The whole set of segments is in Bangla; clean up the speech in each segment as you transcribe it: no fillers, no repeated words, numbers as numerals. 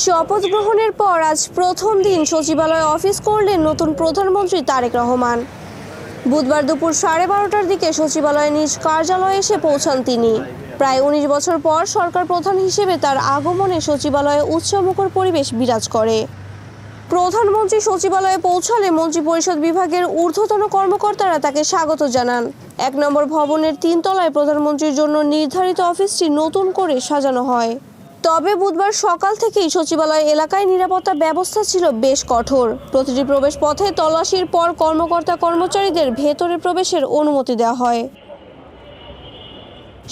শপথ গ্রহণের পর আজ প্রথম দিন সচিবালয়ে অফিস করলেন নতুন প্রধানমন্ত্রী তারেক রহমান। বুধবার দুপুর 12:30টার দিকে সচিবালয়ে নিজ কার্যালয়ে এসে পৌঁছান তিনি। প্রায় 19 বছর পর সরকার প্রধান হিসেবে তার আগমনে সচিবালয়ে উৎসবমুখর পরিবেশ বিরাজ করে। প্রধানমন্ত্রী সচিবালয়ে পৌঁছালে মন্ত্রিপরিষদ বিভাগের ঊর্ধ্বতন কর্মকর্তারা তাকে স্বাগত জানান। 1 নম্বর ভবনের 3 তলায় প্রধানমন্ত্রীর জন্য নির্ধারিত অফিসটি নতুন করে সাজানো হয়। তবে বুধবার সকাল থেকেই সচিবালয় এলাকায় নিরাপত্তা ব্যবস্থা ছিল বেশ কঠোর। প্রতিটি প্রবেশ পথে তল্লাশির পর কর্মকর্তা কর্মচারীদের ভেতরে প্রবেশের অনুমতি দেওয়া হয়।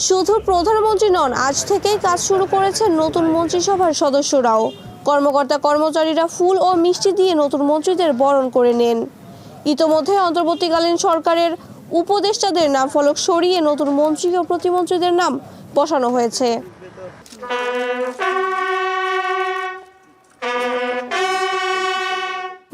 শুধু প্রধানমন্ত্রী নন, আজ থেকেই কাজ শুরু করেছেন নতুন মন্ত্রিসভার সদস্যরাও। কর্মকর্তা কর্মচারীরা ফুল ও মিষ্টি দিয়ে নতুন মন্ত্রীদের বরণ করে নেন। ইতোমধ্যে অন্তর্বর্তীকালীন সরকারের উপদেষ্টাদের নাম ফলক সরিয়ে নতুন মন্ত্রী ও প্রতিমন্ত্রীদের নাম বসানো হয়েছে।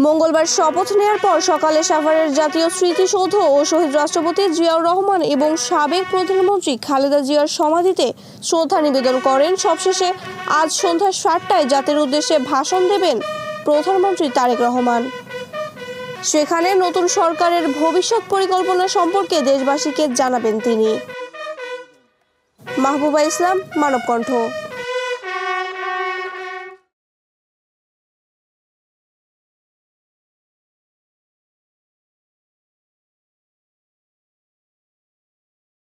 মঙ্গলবার শপথ নেওয়ার পর সকালে সাভারের জাতীয় স্মৃতিসৌধ ও শহীদ রাষ্ট্রপতি জিয়াউর রহমান এবং সাবেক প্রধানমন্ত্রী খালেদা জিয়ার সমাধিতে শ্রদ্ধা নিবেদন করেন। সবশেষে আজ সন্ধ্যা 7টায় জাতির উদ্দেশ্যে ভাষণ দেবেন প্রধানমন্ত্রী তারেক রহমান। সেখানে নতুন সরকারের ভবিষ্যৎ পরিকল্পনা সম্পর্কে দেশবাসীকে জানাবেন তিনি। মাহবুবা ইসলাম, মানবকণ্ঠ।